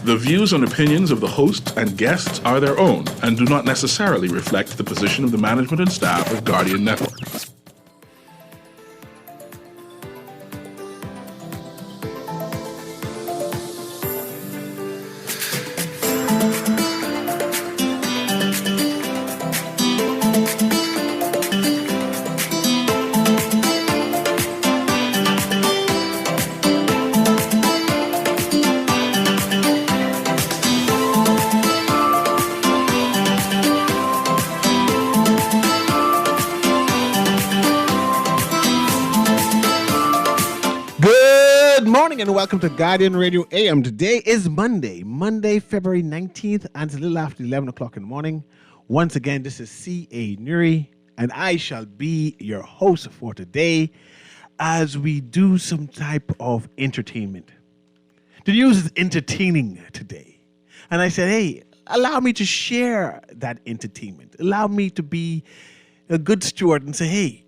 The views and opinions of the host and guests are their own and do not necessarily reflect the position of the management and staff of Guardian Network. And welcome to Guardian Radio AM. Today is Monday, February 19th, and it's a little after 11 o'clock in the morning. Once again, this is C.A. Newry, and I shall be your host for today as we do some type of entertainment. The news is entertaining today. And I said, hey, allow me to share that entertainment. Allow me to be a good steward and say, hey,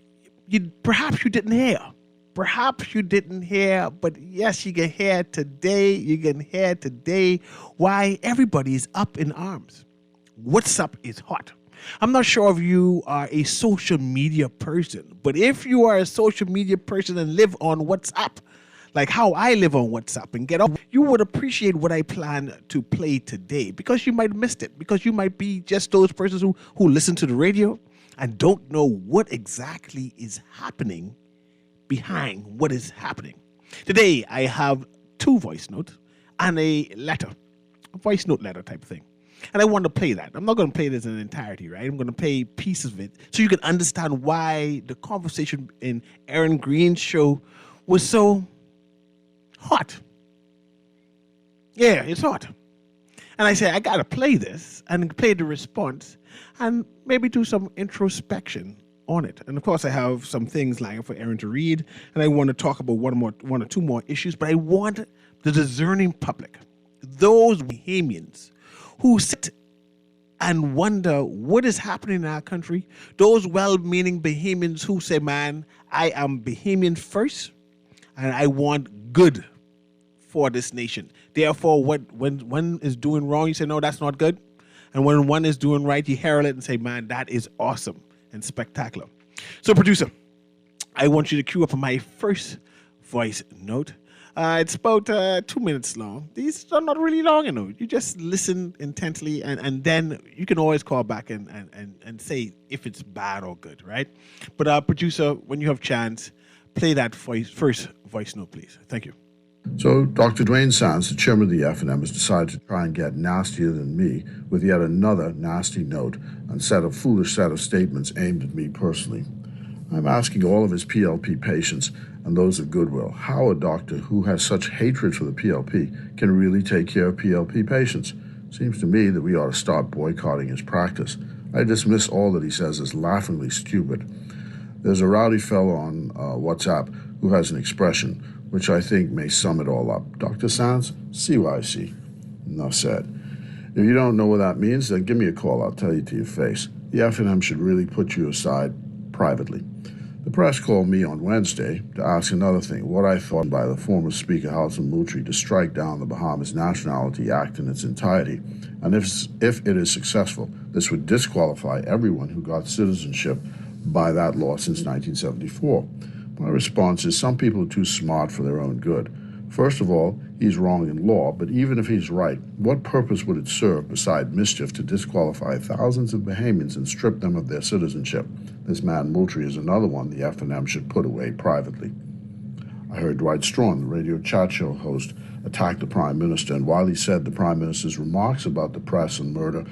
perhaps you didn't hear. Perhaps you didn't hear, but yes, you can hear today. You can hear today why everybody is up in arms. WhatsApp is hot. I'm not sure if you are a social media person, but if you are a social media person and live on WhatsApp, like how I live on WhatsApp and get up, you would appreciate what I plan to play today because you might have missed it, because you might be just those persons who listen to the radio and don't know what exactly is happening behind what is happening. Today, I have two voice notes and a letter, a voice note letter type thing. And I want to play that. I'm not going to play this in entirety, right? I'm going to play pieces of it so you can understand why the conversation in Aaron Green's show was so hot. Yeah, it's hot. And I said, I got to play this and play the response and maybe do some introspection on it. And of course, I have some things lying for Aaron to read, and I want to talk about one or two more issues, but I want the discerning public, those Bahamians who sit and wonder what is happening in our country, those well-meaning Bahamians who say, man, I am Bahamian first, and I want good for this nation. Therefore, when one is doing wrong, you say, no, that's not good. And when one is doing right, you herald it and say, man, that is awesome and spectacular. So, producer, I want you to cue up my first voice note. It's about 2 minutes long. These are not really long, you know. You just listen intently, and then you can always call back and say if it's bad or good, right? But, producer, when you have chance, play that first voice note, please. Thank you. So Dr. Dwayne Sands, the chairman of the FNM, has decided to try and get nastier than me with yet another nasty note and foolish set of statements aimed at me personally. I'm asking all of his PLP patients and those of goodwill how a doctor who has such hatred for the PLP can really take care of PLP patients. Seems to me that we ought to start boycotting his practice. I dismiss all that he says as laughingly stupid. There's a rowdy fellow on WhatsApp who has an expression which I think may sum it all up. Dr. Sands, CYC. Enough said. If you don't know what that means, then give me a call. I'll tell you to your face. The FNM should really put you aside privately. The press called me on Wednesday to ask another thing, what I thought by the former Speaker Halton Moultrie to strike down the Bahamas Nationality Act in its entirety. And if it is successful, this would disqualify everyone who got citizenship by that law since 1974. My response is some people are too smart for their own good. First of all, he's wrong in law, but even if he's right, what purpose would it serve beside mischief to disqualify thousands of Bahamians and strip them of their citizenship? This man Moultrie is another one the FNM should put away privately. I heard Dwight Strawn, the radio chat show host, attack the Prime Minister, and while he said the Prime Minister's remarks about the press and murder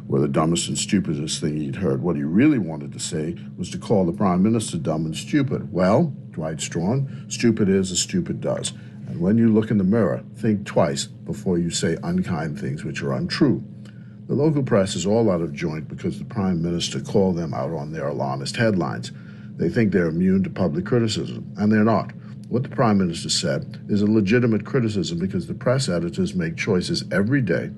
were the dumbest and stupidest thing he'd heard, what he really wanted to say was to call the Prime Minister dumb and stupid. Well, Dwight Strawn, stupid is as stupid does. And when you look in the mirror, think twice before you say unkind things which are untrue. The local press is all out of joint because the Prime Minister called them out on their alarmist headlines. They think they're immune to public criticism, and they're not. What the Prime Minister said is a legitimate criticism because the press editors make choices every day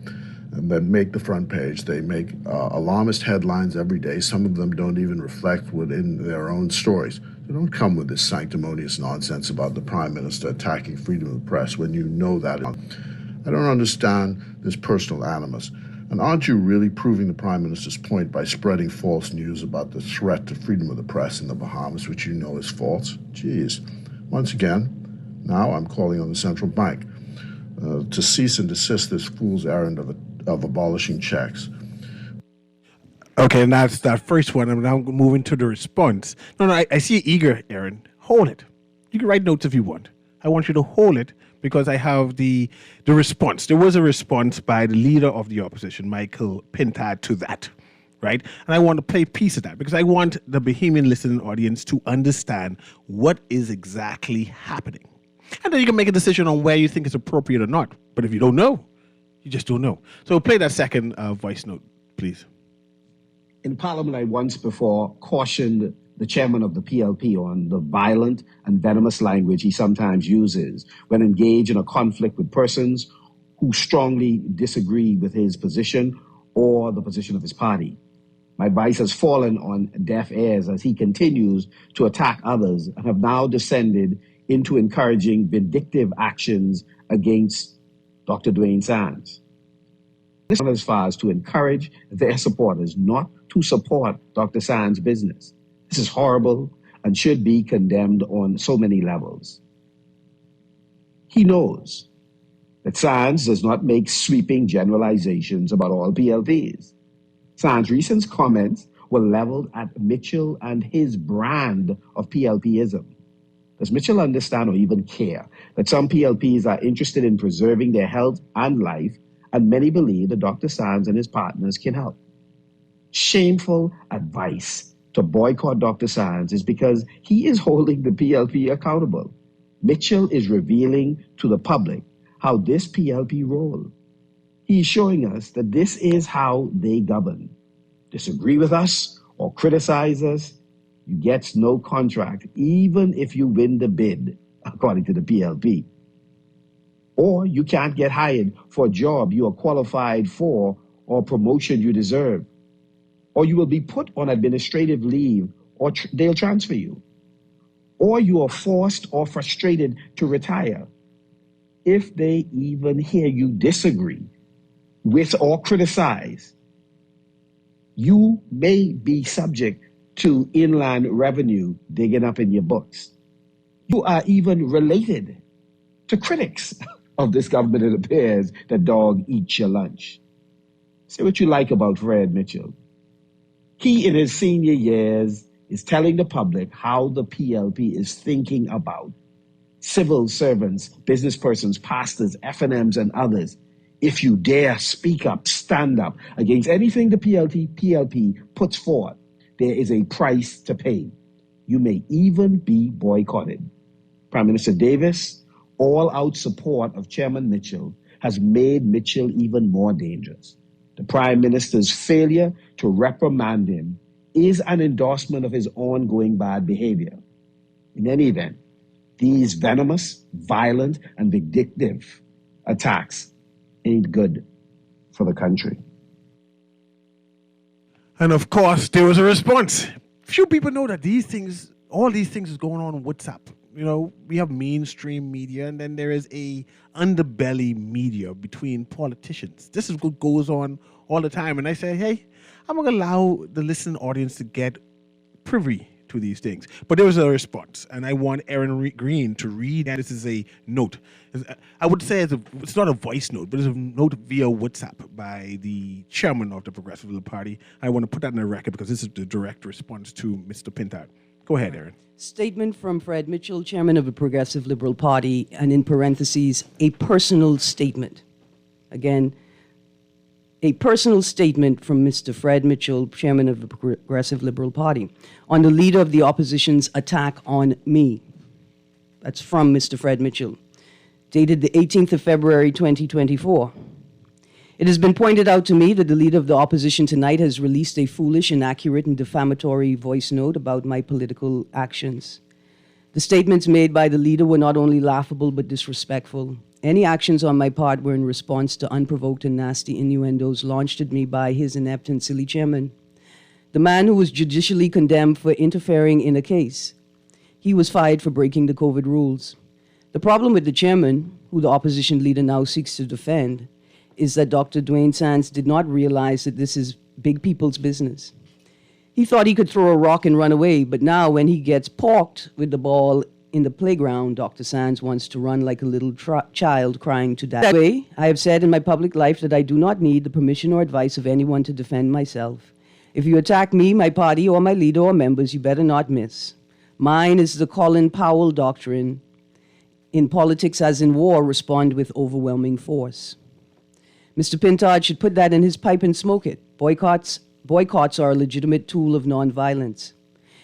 and then make the front page. They make alarmist headlines every day. Some of them don't even reflect within their own stories. So don't come with this sanctimonious nonsense about the Prime Minister attacking freedom of the press when you know that. I don't understand this personal animus. And aren't you really proving the Prime Minister's point by spreading false news about the threat to freedom of the press in the Bahamas, which you know is false? Geez. Once again, now I'm calling on the central bank to cease and desist this fool's errand of abolishing checks. Okay, and that's that first one. I'm now moving to the response. No, I see you eager, Aaron. Hold it. You can write notes if you want. I want you to hold it because I have the response. There was a response by the leader of the opposition, Michael Pintard, to that, right? And I want to play a piece of that because I want the Bahamian listening audience to understand what is exactly happening. And then you can make a decision on where you think it's appropriate or not. But if you don't know, you just don't know. So play that second voice note, please. In Parliament, I once before cautioned the chairman of the PLP on the violent and venomous language he sometimes uses when engaged in a conflict with persons who strongly disagree with his position or the position of his party. My advice has fallen on deaf ears as he continues to attack others and have now descended into encouraging vindictive actions against Dr. Dwayne Sands. This is as far as to encourage their supporters not to support Dr. Sands' business. This is horrible and should be condemned on so many levels. He knows that Sands does not make sweeping generalizations about all PLPs. Sands' recent comments were leveled at Mitchell and his brand of PLPism. Does Mitchell understand or even care that some PLPs are interested in preserving their health and life, and many believe that Dr. Sands and his partners can help? Shameful advice to boycott Dr. Sands is because he is holding the PLP accountable. Mitchell is revealing to the public how this PLP roll. He is showing us that this is how they govern. Disagree with us or criticize us, you get no contract, even if you win the bid, according to the PLP. Or you can't get hired for a job you are qualified for or promotion you deserve. Or you will be put on administrative leave or they'll transfer you. Or you are forced or frustrated to retire. If they even hear you disagree with or criticize, you may be subject to inland revenue digging up in your books. You are even related to critics of this government, it appears, that dog eats your lunch. Say what you like about Fred Mitchell. He, in his senior years, is telling the public how the PLP is thinking about civil servants, business persons, pastors, F&Ms, and others. If you dare speak up, stand up against anything the PLP puts forth, there is a price to pay. You may even be boycotted. Prime Minister Davis, all-out support of Chairman Mitchell has made Mitchell even more dangerous. The Prime Minister's failure to reprimand him is an endorsement of his ongoing bad behavior. In any event, these venomous, violent, and vindictive attacks ain't good for the country. And of course, there was a response. Few people know that all these things is going on WhatsApp. You know, we have mainstream media, and then there is a underbelly media between politicians. This is what goes on all the time. And I say, hey, I'm going to allow the listening audience to get privy to these things. But there was a response, and I want Aaron Green to read. And this is a note. I would say it's not a voice note, but it's a note via WhatsApp by the chairman of the Progressive Liberal Party. I want to put that in the record because this is the direct response to Mr. Pintard. Go ahead, Aaron. Statement from Fred Mitchell, chairman of the Progressive Liberal Party, and in parentheses, a personal statement. Again, a personal statement from Mr. Fred Mitchell, chairman of the Progressive Liberal Party, on the leader of the opposition's attack on me. That's from Mr. Fred Mitchell, dated the 18th of February, 2024. It has been pointed out to me that the leader of the opposition tonight has released a foolish, inaccurate, and defamatory voice note about my political actions. The statements made by the leader were not only laughable but disrespectful. Any actions on my part were in response to unprovoked and nasty innuendos launched at me by his inept and silly chairman, the man who was judicially condemned for interfering in a case. He was fired for breaking the COVID rules. The problem with the chairman who the opposition leader now seeks to defend, is that Dr. Dwayne Sands did not realize that this is big people's business. He thought he could throw a rock and run away, but now when he gets poked with the ball in the playground, Dr. Sands wants to run like a little child crying to die. That way, I have said in my public life that I do not need the permission or advice of anyone to defend myself. If you attack me, my party, or my leader or members, you better not miss. Mine is the Colin Powell doctrine. In politics, as in war, respond with overwhelming force. Mr. Pintard should put that in his pipe and smoke it. Boycotts are a legitimate tool of nonviolence.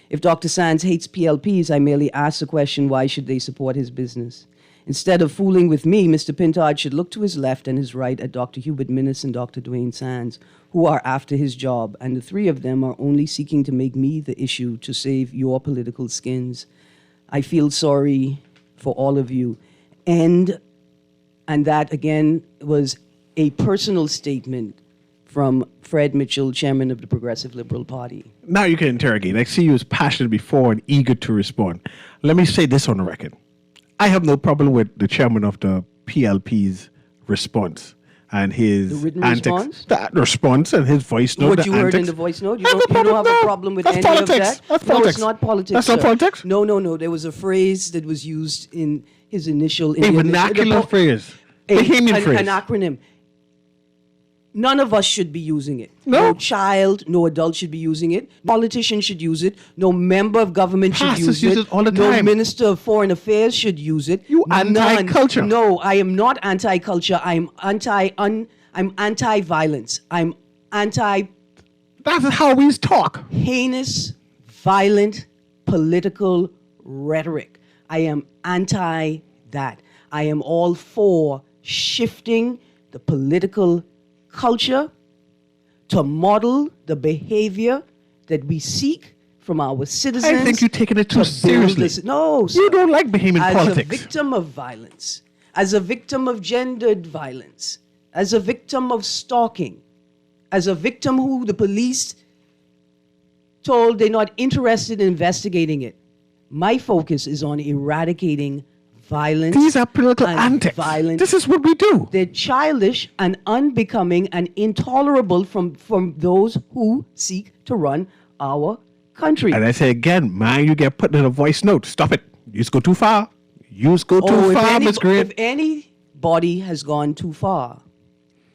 If Dr. Sands hates PLPs, I merely ask the question, why should they support his business? Instead of fooling with me, Mr. Pintard should look to his left and his right at Dr. Hubert Minnis and Dr. Dwayne Sands, who are after his job, and the three of them are only seeking to make me the issue to save your political skins. I feel sorry for all of you. And that, again, was a personal statement from Fred Mitchell, chairman of the Progressive Liberal Party. Now you can interrogate. I see you as passionate before and eager to respond. Let me say this on the record. I have no problem with the chairman of the PLP's response and his The written antics. response? The response and his voice note. What the you heard in antics. the voice note? You I don't have a problem with That's any politics. of that? That's No, politics. it's not politics. That's not sir. politics? No. There was a phrase that was used in his initial... A vernacular phrase. Bahamian phrase. An acronym. None of us should be using it. No. Child, no adult should be using it. Politician should use it. No member of government should Pastors use use it. it all the No time. minister of foreign affairs should use it. You None. anti-culture. No, I am not anti-culture. I'm anti-violence. I'm anti That's how we talk. heinous, violent, political rhetoric. I am anti that. I am all for shifting the political culture to model the behavior that we seek from our citizens. I think you're taking it too to build seriously. this- No, sir. You don't like Bahamian As politics. a victim of violence, as a victim of gendered violence, as a victim of stalking, as a victim who the police told they're not interested in investigating it. My focus is on eradicating violence. These are political and antics. violence. This is what we do. They're childish and unbecoming and intolerable from those who seek to run our country. And I say again, man, you get put in a voice note. Stop it. You just go too far. You just go too far, Miss Green. If anybody has gone too far,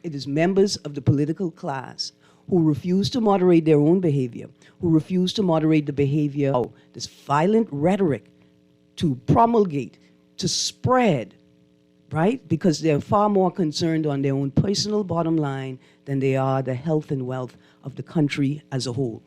it is members of the political class who refuse to moderate their own behavior, who refuse to moderate the behavior of this violent rhetoric to promulgate, to spread, right? Because they're far more concerned on their own personal bottom line than they are the health and wealth of the country as a whole.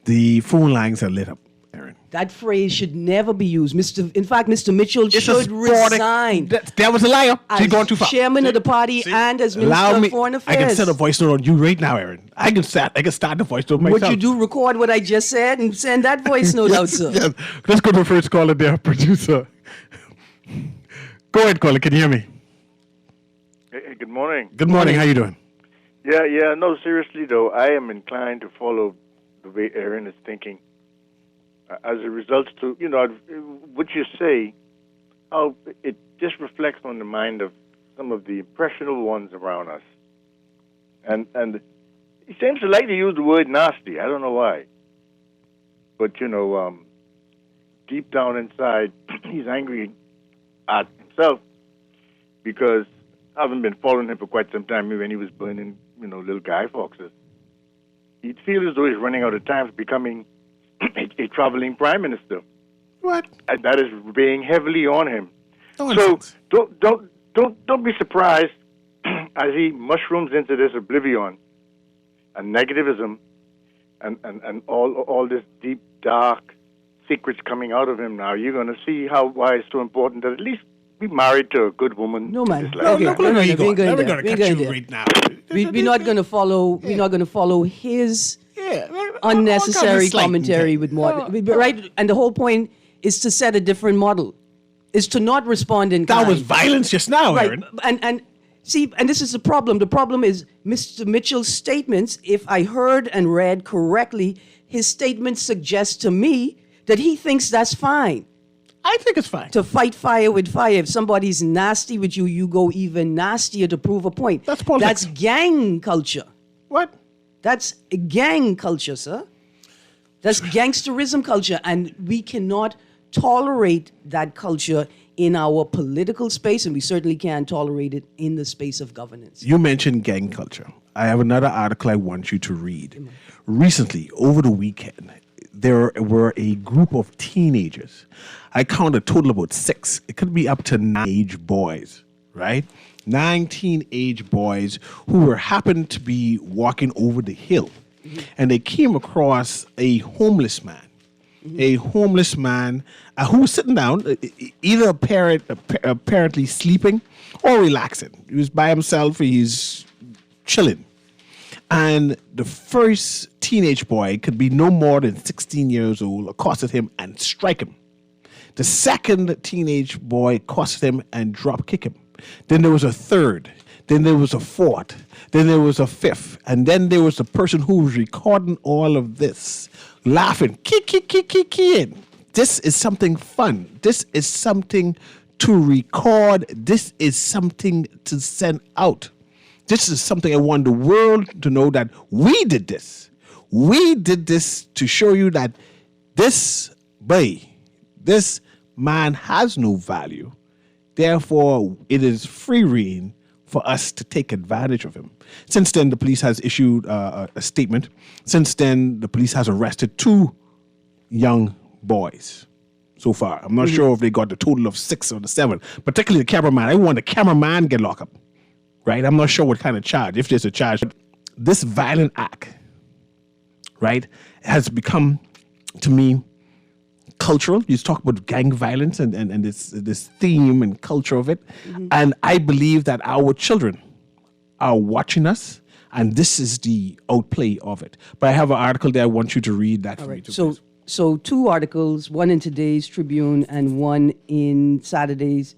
The phone lines are lit up, Aaron. That phrase should never be used. In fact, Mr. Mitchell should resign. That was a liar. She's As gone too far. chairman of the party and as Minister Allow me. of Foreign I Affairs. can send a voice note on you right now, Aaron. I can start the voice note myself. Would you do record what I just said and send that voice note out, sir? Yes. Let's go to the first caller there, producer. Go ahead, caller. Can you hear me? Hey, good morning. Good morning. How you doing? Yeah. No, seriously though, I am inclined to follow the way Aaron is thinking. As a result, to what you say, how it just reflects on the mind of some of the impressionable ones around us, and he seems to like to use the word nasty. I don't know why, but deep down inside, he's angry at himself because I haven't been following him for quite some time. When he was burning, little guy foxes, he'd feel as though he's running out of time for becoming a traveling prime minister. What? And that is weighing heavily on him. Nonsense. So don't be surprised as he mushrooms into this oblivion and negativism and all this deep dark secrets coming out of him. Now you're going to see why it's so important that at least be married to a good woman. No, man. in this No, life. no, we you ain't go. going there. We're going to We ain't cut going you there. right now. We're not going to follow. We're not going to follow his Yeah, unnecessary slight commentary intent. with more. Right, and the whole point is to set a different model, is to not respond in That kind. was violence just now, Right, Aaron. and see, and this is the problem. The problem is Mr. Mitchell's statements. If I heard and read correctly, his statements suggest to me that he thinks that's fine. I think it's fine. To fight fire with fire. If somebody's nasty with you, you go even nastier to prove a point. That's politics. That's gang culture. What? That's gang culture, sir. That's gangsterism culture, and we cannot tolerate that culture in our political space, and we certainly can't tolerate it in the space of governance. You mentioned gang culture. I have another article I want you to read. Recently, over the weekend, there were a group of teenagers. I counted a total of about 6. It could be up to 9 age boys, right? 9 teenage boys who happened to be walking over the hill. And they came across a homeless man. A homeless man who was sitting down, either apparently sleeping or relaxing. He was by himself, he's chilling. And the first teenage boy, could be no more than 16 years old, accosted him and strike him. The second teenage boy accosted him and drop kick him. Then there was a third. Then there was a fourth. Then there was a fifth. And then there was a person who was recording all of this, laughing, kid. This is something fun. This is something to record. This is something to send out. This is something I want the world to know that we did this. We did this to show you that this man has no value. Therefore, it is free reign for us to take advantage of him. Since then, the police has issued a statement. Since then, the police has arrested 2 young boys so far. I'm not sure if they got the total of 6 or the 7, particularly the cameraman. I want the cameraman get locked up, right? I'm not sure what kind of charge, if there's a charge. This violent act, right, has become, to me, cultural. You talk about gang violence and this theme and culture of it. And I believe that our children are watching us, and this is the outplay of it. But I have an article there I want you to read that for me too. So 2 articles, one in today's Tribune and one in Saturday's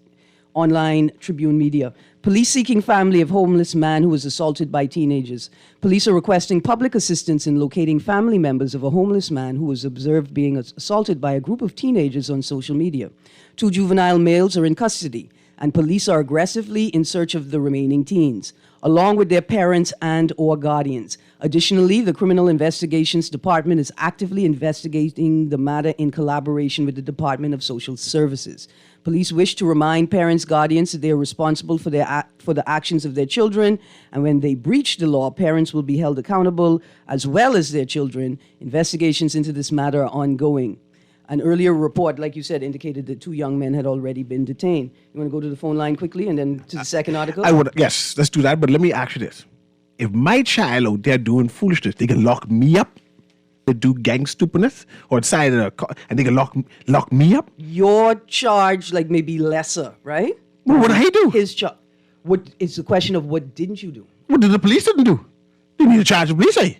online Tribune Media. Police seeking family of homeless man who was assaulted by teenagers. Police are requesting public assistance in locating family members of a homeless man who was observed being assaulted by a group of teenagers on social media. 2 juvenile males are in custody, and police are aggressively in search of the remaining teens, along with their parents and or guardians. Additionally, the Criminal Investigations Department is actively investigating the matter in collaboration with the Department of Social Services. Police wish to remind parents, guardians that they are responsible for the actions of their children, and when they breach the law, parents will be held accountable, as well as their children. Investigations into this matter are ongoing. An earlier report, like you said, indicated that 2 young men had already been detained. You want to go to the phone line quickly and then to the second article? I would, yes, let's do that. But let me ask you this. If my child out there doing foolishness, they can lock me up. They do gang stupidness or inside of the car, and they can lock me up. Your charge, like maybe lesser, right? Well, what did I do? His charge. What? It's a question of what didn't you do? What did the police didn't do? They need to charge the police. Eh?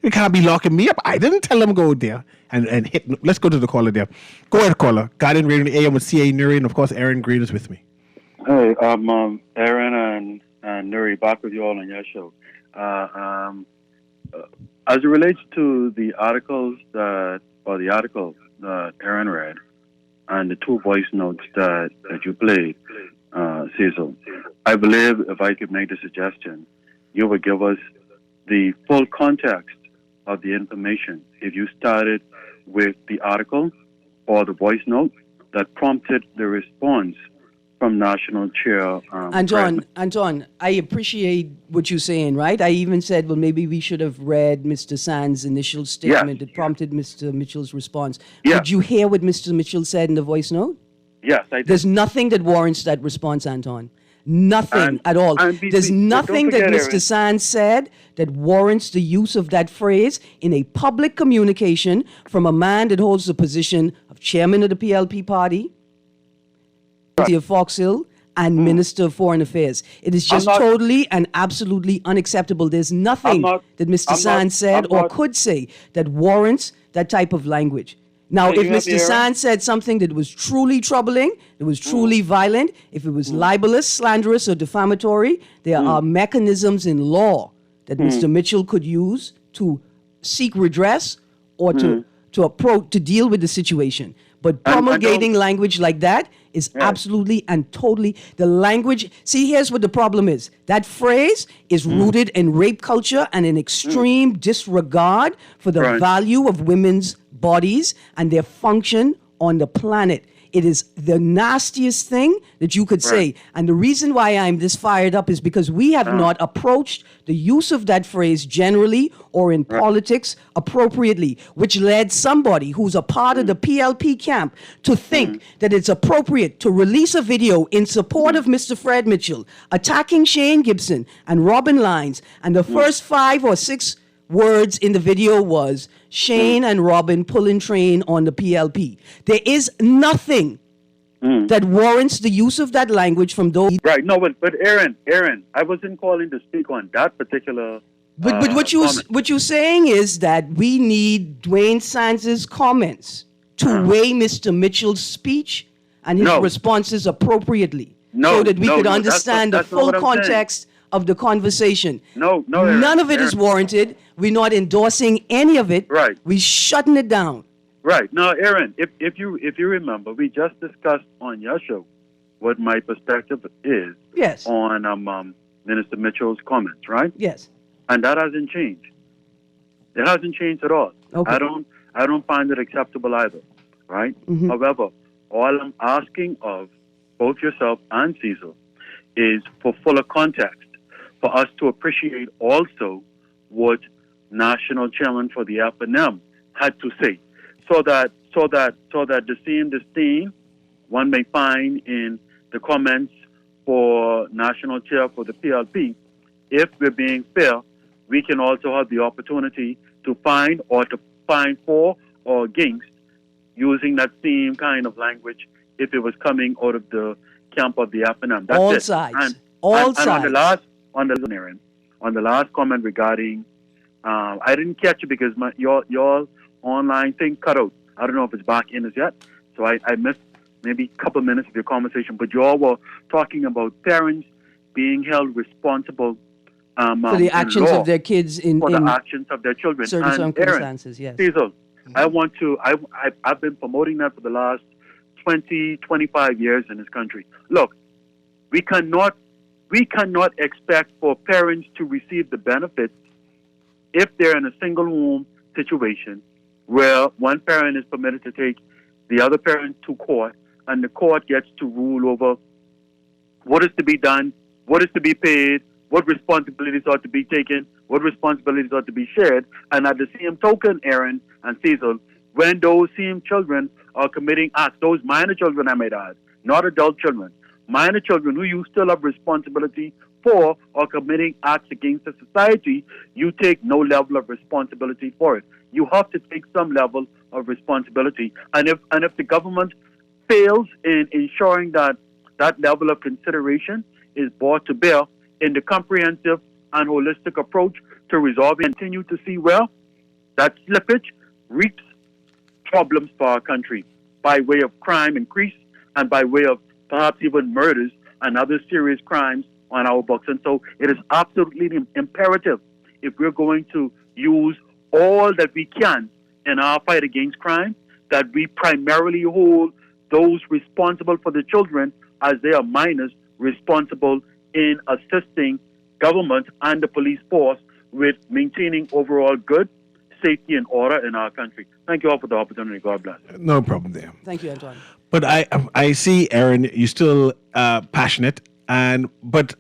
They can't be locking me up. I didn't tell them go there and hit. Let's go to the caller there. Go ahead, caller. Guardian Radio AM with CA Newry, and of course, Aaron Green is with me. Hey, I'm Aaron and Newry, back with you all on your show. As it relates to the article that Aaron read, and the 2 voice notes that you played, Cecil, I believe if I could make the suggestion, you would give us the full context of the information if you started with the article or the voice note that prompted the response from National Chair. Anton, I appreciate what you're saying, right? I even said, well, maybe we should have read Mr. Sand's initial statement that prompted Mr. Mitchell's response. Did you hear what Mr. Mitchell said in the voice note? Yes, I did. There's nothing that warrants that response, Anton. Nothing at all. There's nothing that Mr. Sands said that warrants the use of that phrase in a public communication from a man that holds the position of chairman of the PLP party, of Fox Hill, and Minister of Foreign Affairs. It is just totally and absolutely unacceptable. There's nothing that Mr. Sands said or could say that warrants that type of language. Now, if Mr. Sands said something that was truly troubling, that was truly violent, if it was libelous, slanderous, or defamatory, there are mechanisms in law that Mr. Mitchell could use to seek redress or to deal with the situation. But And promulgating language like that is absolutely and totally the language. See, here's what the problem is. That phrase is rooted in rape culture and an extreme disregard for the Right. value of women's bodies and their function on the planet. It is the nastiest thing that you could say. And the reason why I'm this fired up is because we have not approached the use of that phrase generally or in politics appropriately, which led somebody who's a part of the PLP camp to think that it's appropriate to release a video in support of Mr. Fred Mitchell attacking Shane Gibson and Robin Lines. And the first 5 or 6 words in the video was Shane and Robin pulling train on the PLP. There is nothing that warrants the use of that language from those. Right. No, but Aaron, I wasn't calling to speak on that particular. But what you're saying is that we need Dwayne Sands' comments to weigh Mr. Mitchell's speech and his responses appropriately, so that we could understand the full context of the conversation. No, Aaron, none of it is warranted. We're not endorsing any of it. Right. We're shutting it down. Right. Now, Aaron, if you remember, we just discussed on your show what my perspective is Yes. on Minister Mitchell's comments, right? Yes. And that hasn't changed. It hasn't changed at all. Okay. I don't find it acceptable either, right? However, all I'm asking of both yourself and Cecil is for fuller context, for us to appreciate also what National Chairman for the FNM had to say, so that the same disdain one may find in the comments for National Chair for the PLP, if we're being fair, we can also have the opportunity to find for or against using that same kind of language if it was coming out of the camp of the FNM. That's All it. sides. And Sides. on the last comment regarding, I didn't catch it because your online thing cut out. I don't know if it's back in as yet, so I missed maybe a couple minutes of your conversation. But you all were talking about parents being held responsible For the actions of their kids in the actions of their children. certain And circumstances, yes. Cecil, I've been promoting that for the last 20, 25 years in this country. Look, we cannot expect for parents to receive the benefits if they're in a single home situation where one parent is permitted to take the other parent to court, and the court gets to rule over what is to be done, what is to be paid, what responsibilities ought to be taken, what responsibilities ought to be shared. And at the same token, Aaron and Cecil, when those same children are committing acts, those minor children, I might add, not adult children, minor children who you still have responsibility for or committing acts against the society, you take no level of responsibility for it. You have to take some level of responsibility. And if the government fails in ensuring that that level of consideration is brought to bear in the comprehensive and holistic approach to resolving, continue to see that slippage reaps problems for our country by way of crime increase and by way of perhaps even murders and other serious crimes on our books. And so it is absolutely imperative, if we're going to use all that we can in our fight against crime, that we primarily hold those responsible for the children as they are minors responsible in assisting government and the police force with maintaining overall good, safety, and order in our country. Thank you all for the opportunity. God bless. No problem there. Thank you, Antoine. But I see, Aaron, you're still passionate, but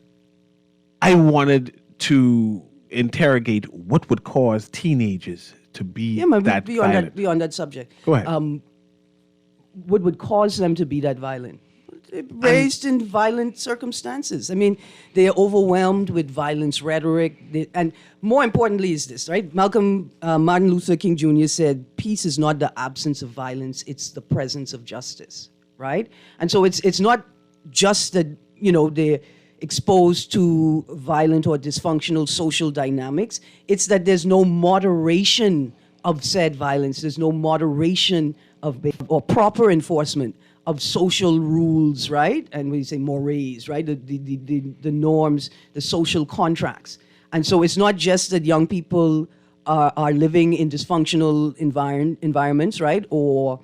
I wanted to interrogate what would cause teenagers to be that violent. Be on that subject. Go ahead. What would cause them to be that violent? They're raised in violent circumstances. I mean, they're overwhelmed with violence rhetoric. And more importantly is this, right? Martin Luther King Jr. said, peace is not the absence of violence, it's the presence of justice, right? And so it's not just that, they're exposed to violent or dysfunctional social dynamics. It's that there's no moderation of said violence. There's no moderation or proper enforcement of social rules, right? And we say mores, right? The norms, the social contracts. And so it's not just that young people are living in dysfunctional environments, right? Or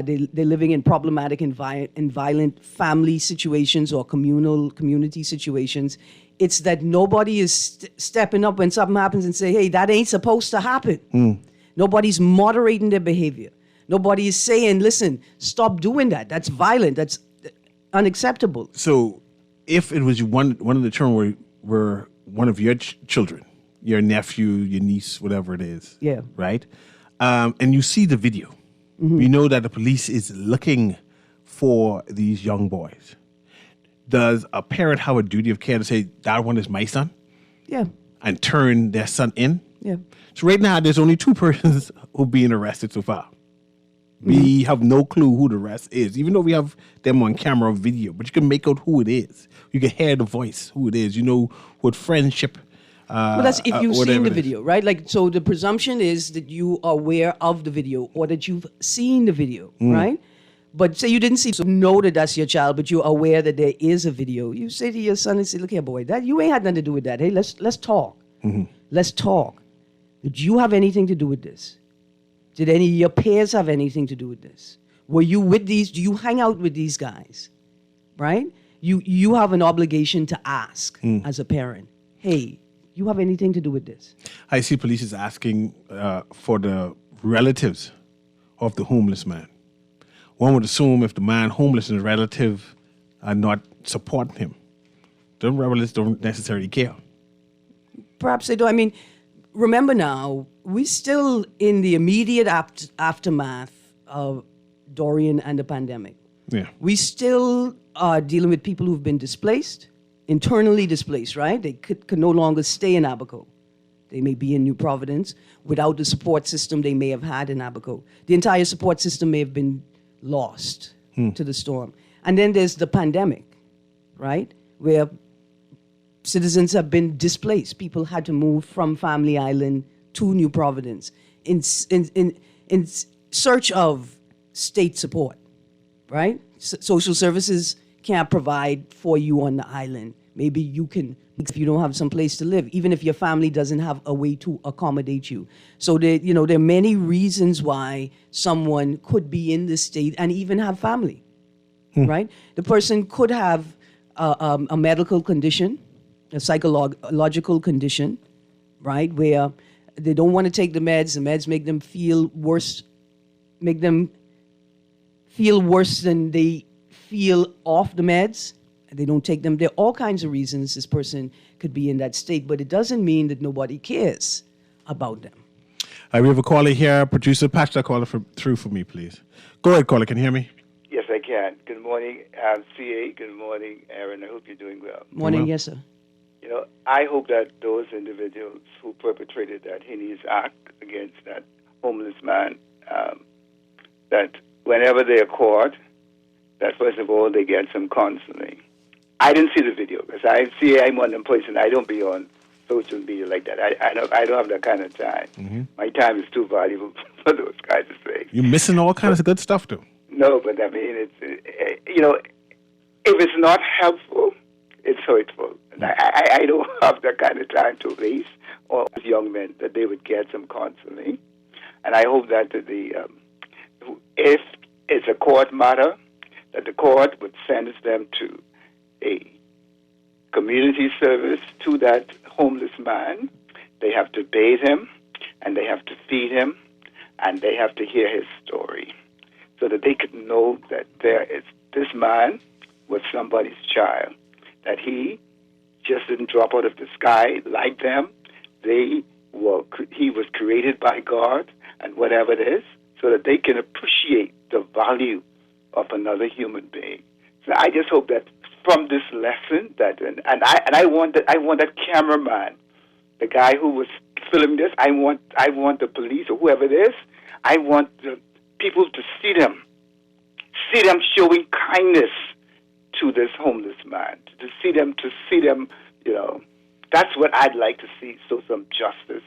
They're living in problematic and violent family situations or community situations. It's that nobody is stepping up when something happens and say, hey, that ain't supposed to happen. Nobody's moderating their behavior. Nobody is saying, listen, stop doing that. That's violent. That's unacceptable. So if it was one of the children were one of your children, your nephew, your niece, whatever it is, Yeah. right? And you see the video, you know that the police is looking for these young boys. Does a parent have a duty of care to say, that one is my son? Yeah. And turn their son in? Yeah. So right now, there's only 2 persons who are being arrested so far. We have no clue who the rest is, even though we have them on camera or video. But you can make out who it is. You can hear the voice, who it is. You know what friendship. Well, that's if you've seen whatever the it is. video, right? Like, so the presumption is that you are aware of the video or that you've seen the video, right? But say you didn't see, so know that that's your child, but you're aware that there is a video. You say to your son and say, look here, boy, that you ain't had nothing to do with that. Hey, let's talk. Let's talk. Did you have anything to do with this? Did any of your peers have anything to do with this? Were you with these? Do you hang out with these guys? Right? You have an obligation to ask as a parent, hey, you have anything to do with this? I see police is asking for the relatives of the homeless man. One would assume if the man homeless and his relative are not supporting him, the relatives don't necessarily care. Perhaps they do. I mean, remember now, we're still in the immediate aftermath of Dorian and the pandemic. Yeah. We still are dealing with people who've been displaced, internally displaced, right? They could no longer stay in Abaco. They may be in New Providence without the support system they may have had in Abaco. The entire support system may have been lost to the storm. And then there's the pandemic, right? Where citizens have been displaced. People had to move from Family Island to New Providence in search of state support, right? Social services can't provide for you on the island. Maybe you can, if you don't have some place to live, even if your family doesn't have a way to accommodate you. So there are many reasons why someone could be in this state and even have family, right? The person could have a medical condition, a psychological condition, right, where they don't want to take the meds make them feel worse, than they feel off the meds. They don't take them. There are all kinds of reasons this person could be in that state, but it doesn't mean that nobody cares about them. We have a caller here. Producer, patch that caller through for me, please. Go ahead, caller. Can you hear me? Yes, I can. Good morning, CA. Good morning, Aaron. I hope you're doing well. Morning, yes, sir. You know, I hope that those individuals who perpetrated that heinous act against that homeless man, that whenever they are caught, that first of all, they get some counseling. I didn't see the video because I'm one of them person. I don't be on social media like that. I don't have that kind of time. My time is too valuable for those kinds of things. You're missing all kinds of good stuff, though. No, but I mean, if it's not helpful, it's hurtful. And I don't have that kind of time to waste on young men, that they would get some counseling. And I hope that if it's a court matter, that the court would sentence them to a community service to that homeless man. They have to bathe him, and they have to feed him, and they have to hear his story, so that they could know that this man was somebody's child, that he just didn't drop out of the sky like them. He was created by God, and whatever it is, so that they can appreciate the value of another human being. So I just hope that from this lesson, I want that cameraman, the guy who was filming this. I want the police or whoever it is. I want the people to see them showing kindness to this homeless man, to see them. That's what I'd like to see. So some justice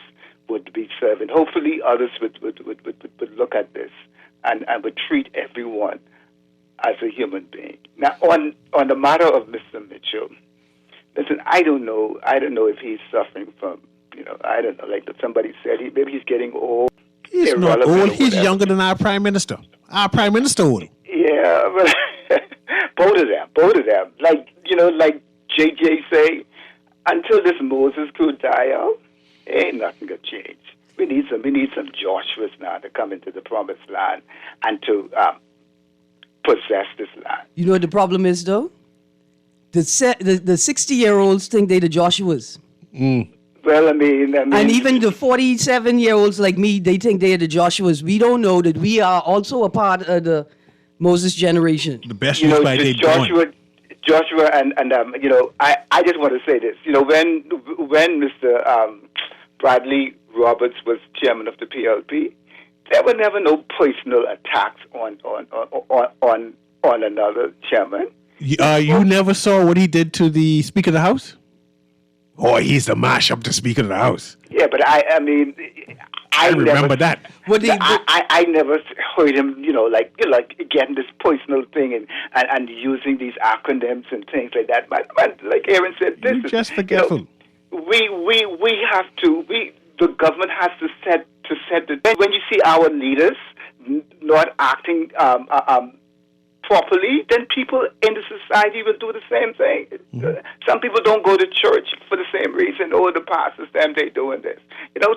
would be served, and hopefully others would look at this and would treat everyone as a human being. Now, on the matter of Mr. Mitchell, listen, I don't know if he's suffering from, I don't know, like somebody said, maybe he's getting old. He's not irrelevant old. or He's whatever. younger than our prime minister. Our prime minister old. Yeah, but both of them. Like, like JJ say, until this Moses could die out, ain't nothing gonna change. We need some Joshuas now to come into the promised land and to possess this land. You know what the problem is, though? The 60-year-olds think they the Joshuas. Well, I mean, And even the 47-year-olds like me, they think they're the Joshuas. We don't know that we are also a part of the Moses generation. The best use by day Joshua, and I just want to say this. When Mr. Bradley Roberts was chairman of the PLP, there were never no personal attacks on another chairman. You never saw what he did to the Speaker of the House? Oh, he's the mash up the Speaker of the House. Yeah, but I remember that. I never heard him, like getting this personal thing and using these acronyms and things like that. But like Aaron said, this You're is just forgetful. We have to. The government has to set the. When you see our leaders not acting properly, then people in the society will do the same thing. Some people don't go to church for the same reason. Oh, the pastors, they doing this.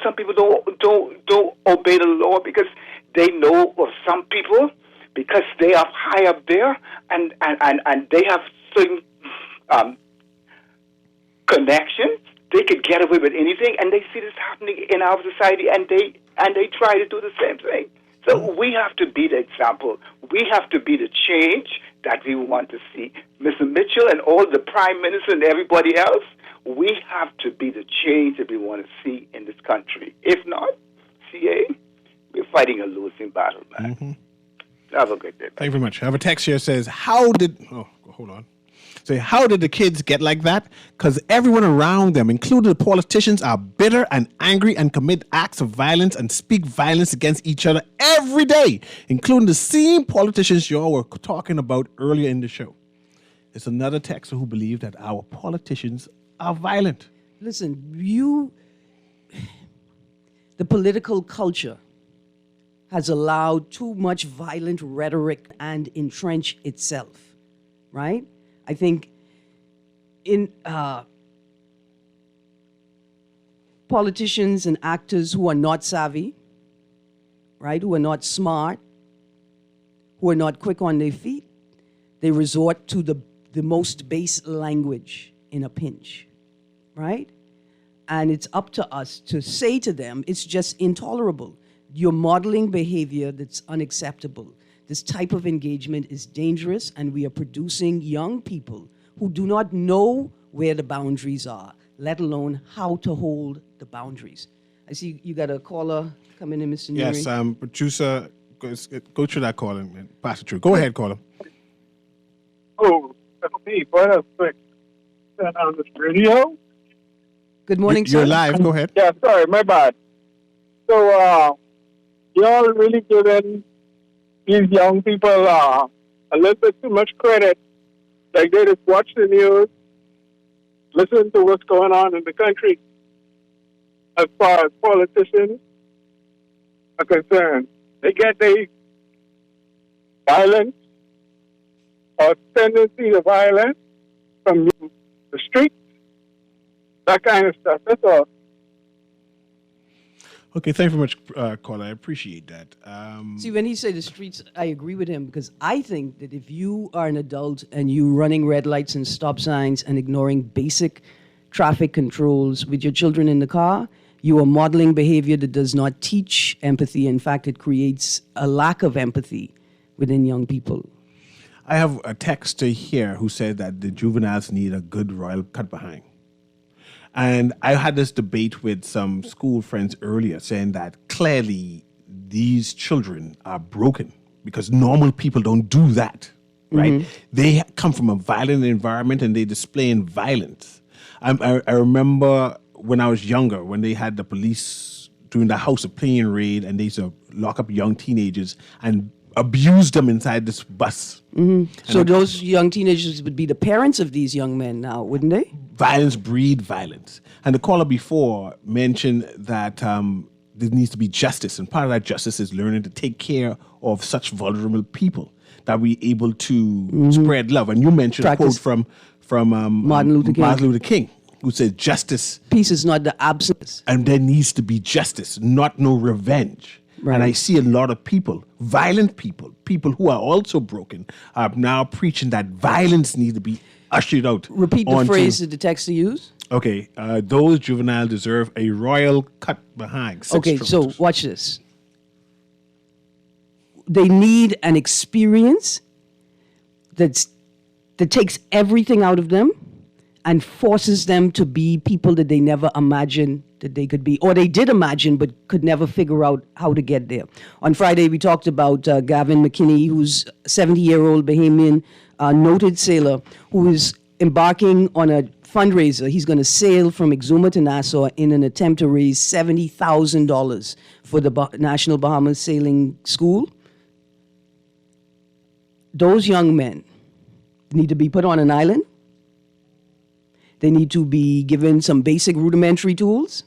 Some people don't obey the law because they know of some people because they are high up there and they have certain connections. They could get away with anything, and they see this happening in our society, and they try to do the same thing. So we have to be the example. We have to be the change that we want to see. Mr. Mitchell and all the prime minister and everybody else, we have to be the change that we want to see in this country. If not, CA, we're fighting a losing battle, man. Have a good day, man. Thank you very much. I have a text here that says, how did the kids get like that? Because everyone around them, including the politicians, are bitter and angry and commit acts of violence and speak violence against each other every day, including the same politicians y'all were talking about earlier in the show. It's another texter who believes that our politicians are violent. Listen, the political culture has allowed too much violent rhetoric and entrench itself, right? I think in politicians and actors who are not savvy, right, who are not smart, who are not quick on their feet, they resort to the most base language in a pinch, right? And it's up to us to say to them, it's just intolerable. You're modeling behavior that's unacceptable. This type of engagement is dangerous, and we are producing young people who do not know where the boundaries are, let alone how to hold the boundaries. I see you got a caller coming in, Mr. Newry. Yes, producer, go through that call and pass it through. Go ahead, caller. Oh, that's me. What else quick? Turn on this radio. Good morning, sir. You're live. Go ahead. Yeah, sorry, my bad. So, y'all really giving these young people a little bit too much credit. Like they just watch the news, listen to what's going on in the country. As far as politicians are concerned, they get the violence or tendency to violence from the streets, that kind of stuff. That's all. Okay, thank you very much, caller. I appreciate that. See, when he said the streets, I agree with him because I think that if you are an adult and you running red lights and stop signs and ignoring basic traffic controls with your children in the car, you are modeling behavior that does not teach empathy. In fact, it creates a lack of empathy within young people. I have a texter here who said that the juveniles need a good royal cut behind. And I had this debate with some school friends earlier saying that clearly these children are broken because normal people don't do that, right? Mm-hmm. They come from a violent environment and they display violence. I remember when I was younger, when they had the police doing the House of Pain raid and they used to lock up young teenagers and abuse them inside this bus. Mm-hmm. So those young teenagers would be the parents of these young men now, wouldn't they? Violence breed violence. And the caller before mentioned that there needs to be justice, and part of that justice is learning to take care of such vulnerable people that we're able to spread love. And you mentioned a quote from Martin Luther King. Who said justice. Peace is not the absence. And there needs to be justice, not no revenge. Right. And I see a lot of people, violent people, people who are also broken, are now preaching that violence needs to be ushered out. Repeat the phrase that the text used. Okay, those juveniles deserve a royal cut behind. Okay, so watch this. They need an experience that takes everything out of them and forces them to be people that they never imagined that they could be, or they did imagine but could never figure out how to get there. On Friday, we talked about Gavin McKinney, who's a 70-year-old Bahamian noted sailor who is embarking on a fundraiser. He's going to sail from Exuma to Nassau in an attempt to raise $70,000 for the National Bahamas Sailing School. Those young men need to be put on an island. They need to be given some basic rudimentary tools,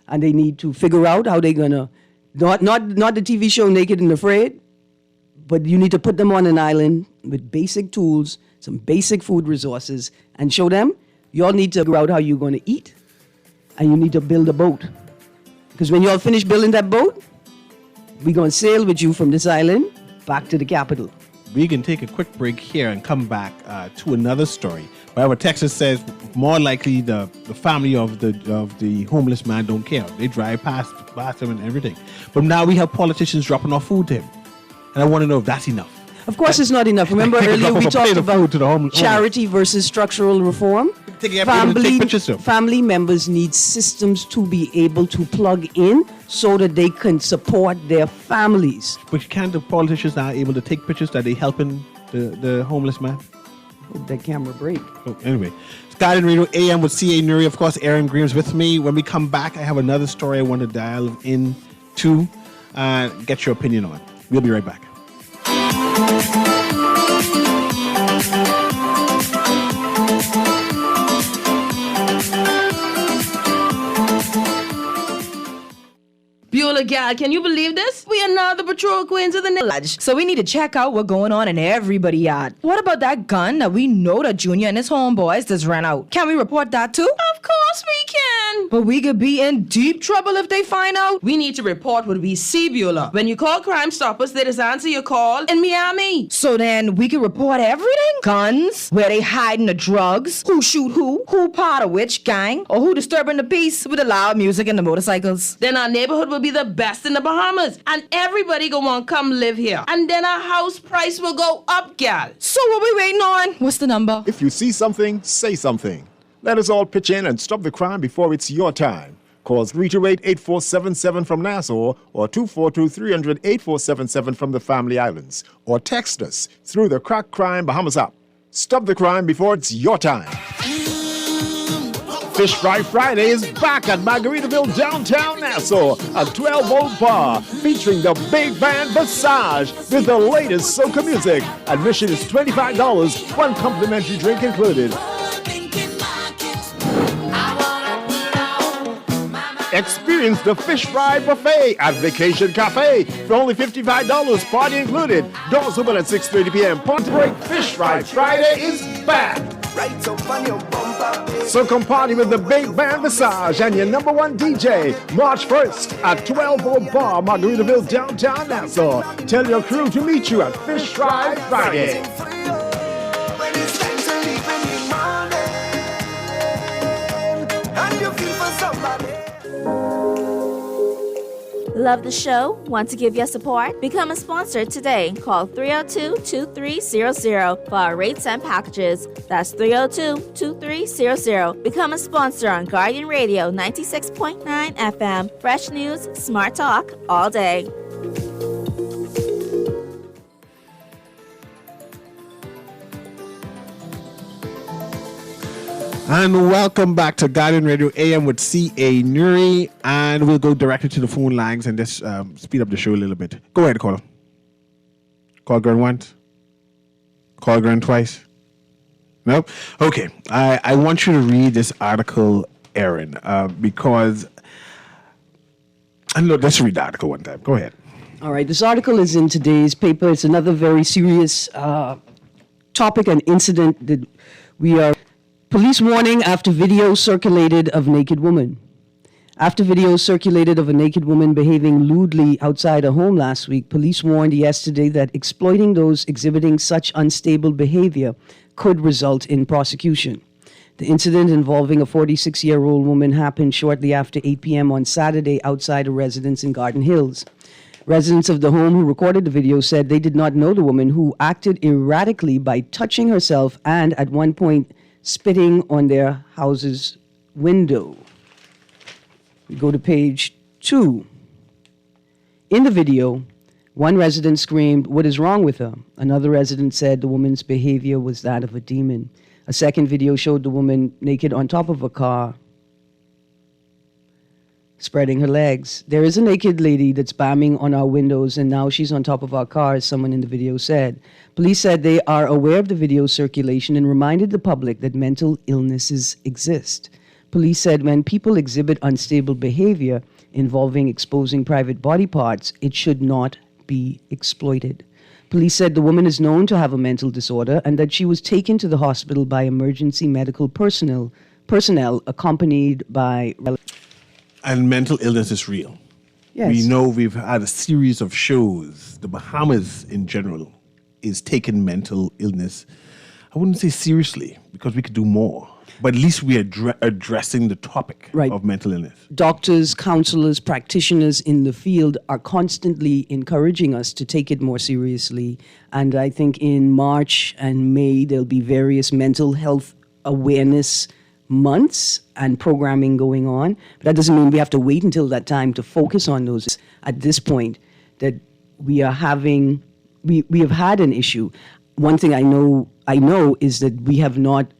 and they need to figure out how they're gonna not the TV show Naked and Afraid, but you need to put them on an island with basic tools, some basic food resources, and show them y'all need to figure out how you're gonna eat, and you need to build a boat. Because when y'all finish building that boat, we're gonna sail with you from this island back to the capital. We can take a quick break here and come back to another story. However, Texas says more likely the family of the homeless man don't care. They drive past him and everything. But now we have politicians dropping off food to him. And I want to know if that's enough. Of course it's not enough. Remember earlier we talked about charity versus structural reform? Family members need systems to be able to plug in so that they can support their families. But can't the politicians now able to take pictures that they helping the homeless man? Hope that camera break. Oh, anyway, it's Guardian Radio AM with C.A. Newry. Of course, Aaron Green's with me. When we come back, I have another story I want to dial into and get your opinion on. We'll be right back. Beulah gal, can you believe this? We are now the patrol queens of the village. So we need to check out what's going on in everybody's yard. What about that gun that we know that Junior and his homeboys just ran out? Can we report that too? Of course we can. But we could be in deep trouble if they find out. We need to report what we see, Beulah. When you call Crime Stoppers, they just answer your call in Miami. So then we can report everything? Guns, where they hiding the drugs, who shoot who part of which gang, or who disturbing the peace with the loud music and the motorcycles. Then our neighborhood will be the best in the Bahamas, and everybody go want come live here. And then our house price will go up, gal. So what we waiting on? What's the number? If you see something, say something. Let us all pitch in and stop the crime before it's your time. Call 328-8477 from Nassau or 242-300-8477 from the Family Islands. Or text us through the Crack Crime Bahamas app. Stop the crime before it's your time. Fish Fry Friday is back at Margaritaville, downtown Nassau, a 12-volt bar featuring the big band Visage with the latest soca music. Admission is $25, one complimentary drink included. Experience the Fish Fry Buffet at Vacation Cafe for only $55, party included. Doors open at 6:30 p.m. Party break. Fish Fry Friday is back. So come party with the big band Visage and your number one DJ March 1st at 12-volt bar Margaritaville, downtown Nassau. Tell your crew to meet you at Fish Fry Friday. Love the show? Want to give your support? Become a sponsor today. Call 302-2300 for our rates and packages. That's 302-2300. Become a sponsor on Guardian Radio 96.9 FM. Fresh news, smart talk, all day. And welcome back to Guardian Radio AM with C.A. Newry. And we'll go directly to the phone lines and just speed up the show a little bit. Go ahead, caller. Call Gren once. Call Gren twice. Nope. Okay. I want you to read this article, Aaron, because And look, let's read the article one time. Go ahead. All right, this article is in today's paper. It's another very serious topic and incident that we are. Police warning after video circulated of naked woman. After video circulated of a naked woman behaving lewdly outside a home last week, police warned yesterday that exploiting those exhibiting such unstable behavior could result in prosecution. The incident involving a 46-year-old woman happened shortly after 8 p.m. on Saturday outside a residence in Garden Hills. Residents of the home who recorded the video said they did not know the woman, who acted erratically by touching herself and, at one point, spitting on their house's window. We go to page 2. In the video, one resident screamed, "What is wrong with her?" Another resident said the woman's behavior was that of a demon. A second video showed the woman naked on top of a car, spreading her legs. "There is a naked lady that's banging on our windows, and now she's on top of our cars," someone in the video said. Police said they are aware of the video circulation and reminded the public that mental illnesses exist. Police said when people exhibit unstable behavior involving exposing private body parts, it should not be exploited. Police said the woman is known to have a mental disorder and that she was taken to the hospital by emergency medical personnel accompanied by... And mental illness is real. Yes. We know we've had a series of shows. The Bahamas in general is taking mental illness, I wouldn't say seriously, because we could do more. But at least we are addressing the topic of mental illness. Doctors, counselors, practitioners in the field are constantly encouraging us to take it more seriously. And I think in March and May, there'll be various mental health awareness months and programming going on. But that doesn't mean we have to wait until that time to focus on those. At this point, that we have had an issue. One thing I know is that we have not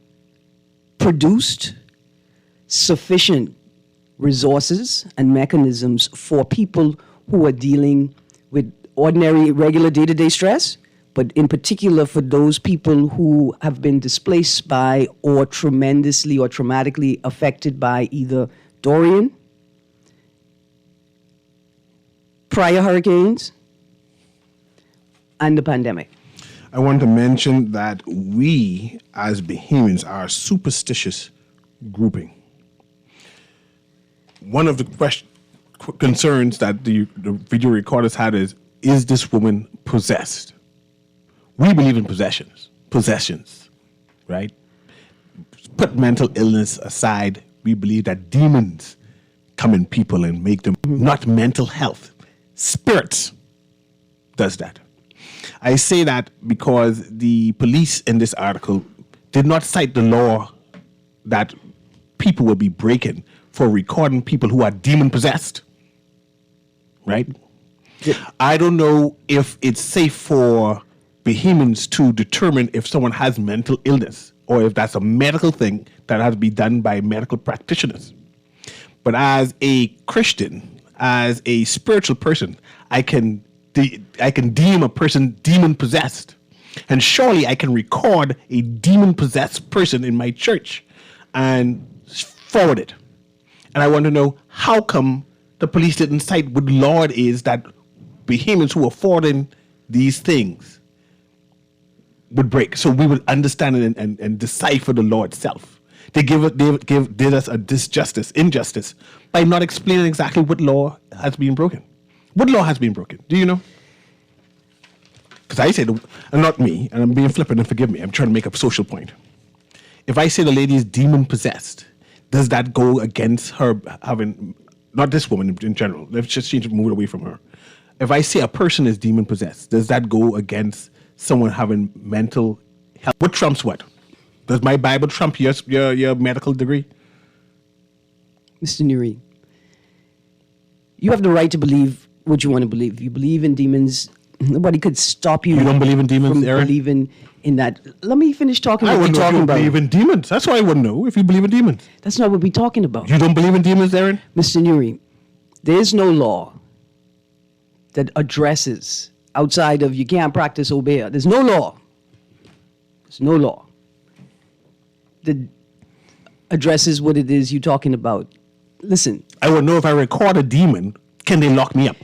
produced sufficient resources and mechanisms for people who are dealing with ordinary, regular day-to-day stress, but in particular for those people who have been displaced by or tremendously or traumatically affected by either Dorian, prior hurricanes, and the pandemic. I want to mention that we, as Bahamians, are a superstitious grouping. One of the concerns that the video recorders had is this woman possessed? We believe in possessions, right? Put mental illness aside, we believe that demons come in people and make them, not mental health. Spirits does that. I say that because the police in this article did not cite the law that people will be breaking for recording people who are demon-possessed, right? Yeah. I don't know if it's safe for Bahamians to determine if someone has mental illness or if that's a medical thing that has to be done by medical practitioners. But as a Christian, as a spiritual person, I can deem a person demon-possessed. And surely I can record a demon-possessed person in my church and forward it. And I want to know how come the police didn't cite what law it is that Bahamians who are forwarding these things would break, so we would understand it and decipher the law itself. They did us a injustice by not explaining exactly what law has been broken. What law has been broken? Do you know? Because I said, and not me, and I'm being flippant and forgive me, I'm trying to make a social point. If I say the lady is demon-possessed, does that go against her having, not this woman in general, let's just change it, move it away from her. If I say a person is demon-possessed, does that go against someone having mental health? What trumps what? Does my Bible trump your medical degree? Mr. Newry, you have the right to believe what you want to believe. You believe in demons. Nobody could stop you. You don't believe in demons, from Aaron? Believing in that. Let me finish talking about what we're talking about. I wouldn't know if you believe in demons. That's why I wouldn't know if you believe in demons. That's not what we're talking about. You don't believe in demons, Aaron? Mr. Newry, there is no law that addresses outside of you can't practice obeah. There's no law. There's no law that addresses what it is you're talking about. Listen. I would know if I record a demon can they lock me up?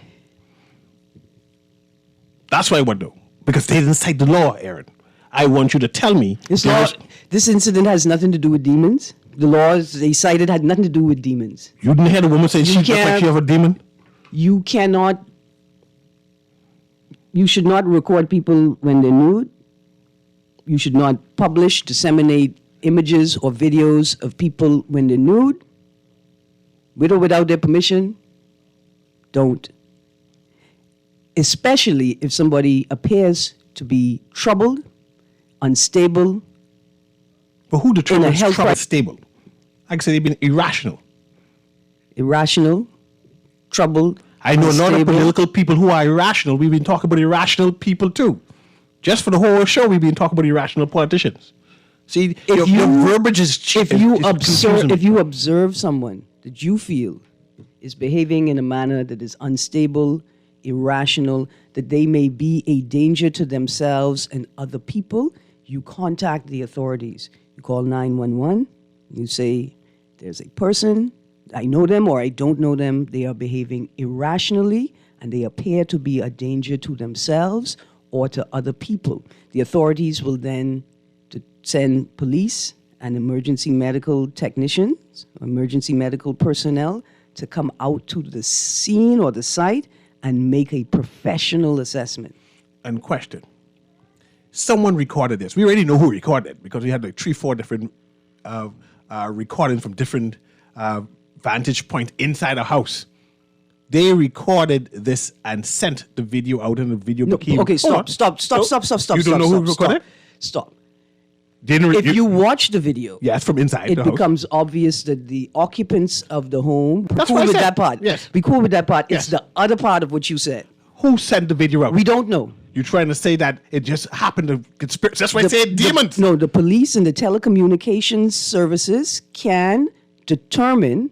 That's what I want to know. Because they didn't cite the law, Aaron. I want you to tell me. This incident has nothing to do with demons. The laws they cited had nothing to do with demons. You didn't hear the woman say she looked like she have a demon? You should not record people when they're nude. You should not publish, disseminate images or videos of people when they're nude. With or without their permission, don't. Especially if somebody appears to be troubled, unstable. But who determines trouble stable? Like I said, they've been irrational. Irrational, troubled. I know a lot of unstable. political people who are irrational. We've been talking about irrational people too. Just for the whole show, we've been talking about irrational politicians. See, your verbiage is If you observe someone that you feel is behaving in a manner that is unstable, irrational, that they may be a danger to themselves and other people, you contact the authorities. You call 911. You say, there's a person, I know them or I don't know them, they are behaving irrationally and they appear to be a danger to themselves or to other people. The authorities will then send police and emergency medical technicians, emergency medical personnel to come out to the scene or the site and make a professional assessment. And question. Someone recorded this. We already know who recorded it because we had like 3-4 different recordings from different vantage point inside a house. They recorded this and sent the video out, and the video became... Okay, stop. You don't know who recorded it? Stop. If you watch the video, it's from inside it the house. becomes obvious that the occupants of the home. That's cool what I with said. that part. Yes. Be cool with that part. Yes. It's the other part of what you said. Who sent the video out? We don't know. You're trying to say that it just happened to get spirits. That's why I said demons. The police and the telecommunications services can determine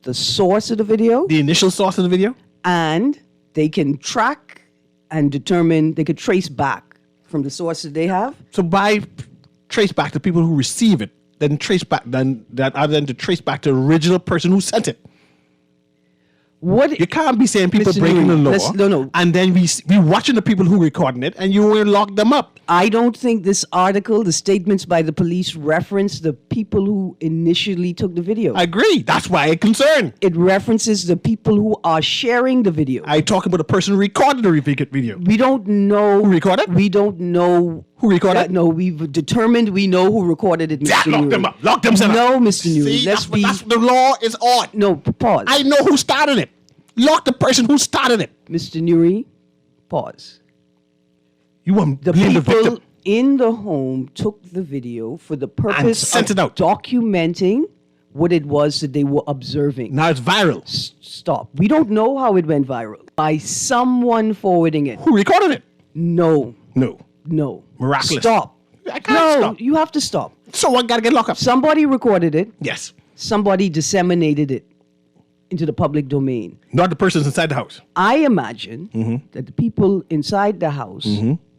the source of the video. The initial source of the video? And they can track and determine, they could trace back from the source that they have. So trace back to people who receive it, then trace back, then to trace back to the original person who sent it. You can't be saying people breaking the law. No. And then we watching the people who recording it, and you will lock them up. I don't think this article, the statements by the police, reference the people who initially took the video. I agree. That's why I'm concerned. It references the people who are sharing the video. I talking about the person who recorded the video. We don't know who recorded. We don't know who recorded. No, we've determined we know who recorded it. Mr. Lock them up. Lock them up. No, Mr. Newry. See, that's the law is on. No, pause. I know who started it. Lock the person who started it. Mr. Newry, pause. You want the people the victim? In the home took the video for the purpose and sent of it out. Documenting what it was that they were observing. Now it's viral. Stop. We don't know how it went viral. By someone forwarding it. Who recorded it? No. Miraculous. Stop. I can't stop. You have to stop. Someone got to get locked up. Somebody recorded it. Yes. Somebody disseminated it into the public domain. Not the persons inside the house. I imagine that the people inside the house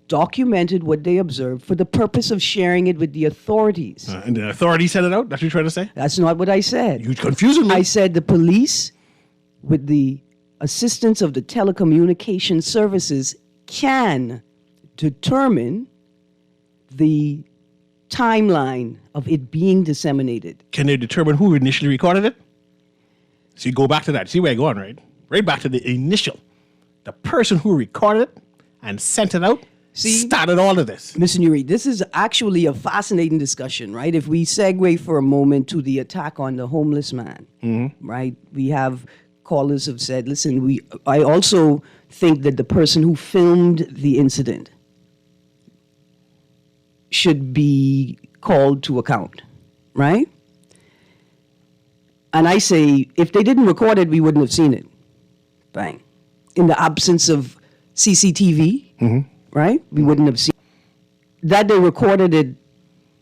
documented what they observed for the purpose of sharing it with the authorities. And the authorities sent it out? That's what you're trying to say? That's not what I said. You're confusing me. I said the police, with the assistance of the telecommunication services, can determine the timeline of it being disseminated. Can they determine who initially recorded it? So you go back to that. See where I'm going, right? Right back to the initial. The person who recorded it and sent it out started all of this. Mr. Newry, this is actually a fascinating discussion, right? If we segue for a moment to the attack on the homeless man, right? We have callers have said, listen, I also think that the person who filmed the incident should be called to account, right? And I say, if they didn't record it, we wouldn't have seen it. Bang. In the absence of CCTV, right? We wouldn't have seen it. That they recorded it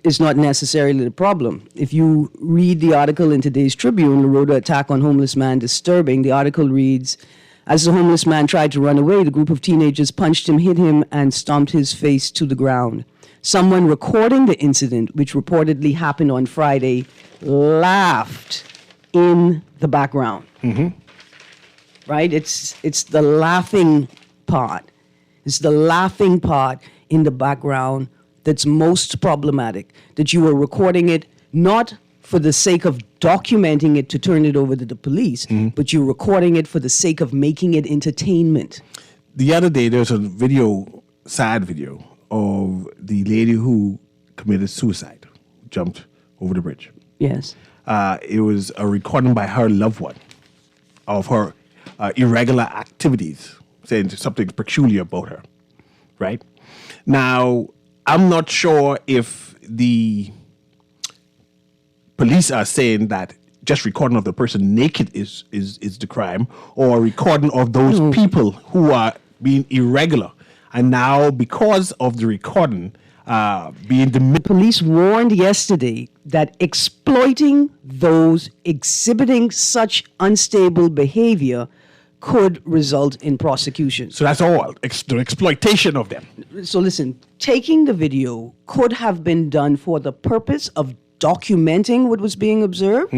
is not necessarily the problem. If you read the article in today's Tribune, the Rhoda attack on homeless man disturbing, the article reads, as the homeless man tried to run away, the group of teenagers punched him, hit him, and stomped his face to the ground. Someone recording the incident, which reportedly happened on Friday, laughed in the background. right? It's the laughing part. It's the laughing part in the background that's most problematic, that you are recording it not for the sake of documenting it to turn it over to the police, but you're recording it for the sake of making it entertainment. The other day, there was a video, sad video, of the lady who committed suicide, jumped over the bridge. Yes. It was a recording by her loved one of her irregular activities, saying something peculiar about her, right? Now, I'm not sure if the police are saying that just recording of the person naked is the crime, or recording of those people who are being irregular. And now, because of the recording being the police warned yesterday that exploiting those exhibiting such unstable behavior could result in prosecution. So that's all, the exploitation of them. So listen, taking the video could have been done for the purpose of documenting what was being observed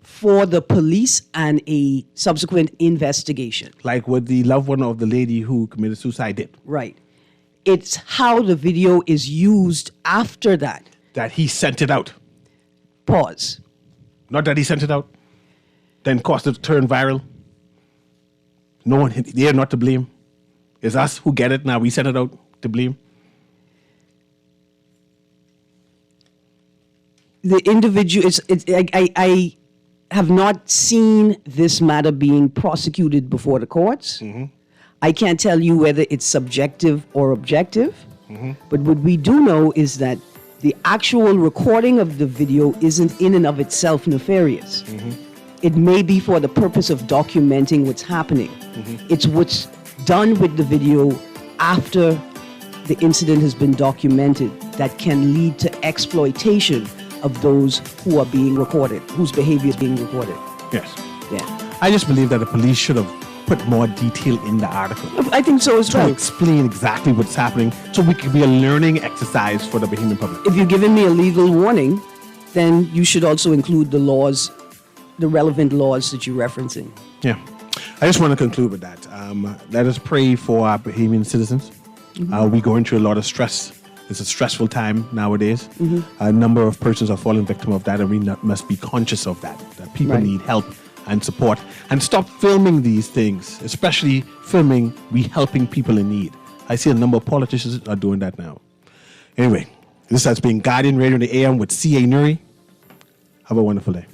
for the police and a subsequent investigation. Like what the loved one of the lady who committed suicide did. Right. It's how the video is used after that. That he sent it out. Pause. Not that he sent it out, then caused it to turn viral. No one, they're not to blame. It's us who get it now. We sent it out to blame. The individual, I have not seen this matter being prosecuted before the courts. I can't tell you whether it's subjective or objective, but what we do know is that the actual recording of the video isn't in and of itself nefarious. It may be for the purpose of documenting what's happening. It's what's done with the video after the incident has been documented that can lead to exploitation of those who are being recorded, whose behavior is being recorded. Yes. Yeah. I just believe that the police should have put more detail in the article. I think so as well. To explain exactly what's happening so we can be a learning exercise for the Bahamian public. If you're giving me a legal warning, then you should also include the laws, the relevant laws that you're referencing. Yeah. I just want to conclude with that. Let us pray for our Bahamian citizens. We're going through a lot of stress. It's a stressful time nowadays. A number of persons are falling victim of that, and we must be conscious of that people need help and support. And stop filming these things, especially filming we helping people in need. I see a number of politicians are doing that now. Anyway, this has been Guardian Radio in the AM with C.A. Newry. Have a wonderful day.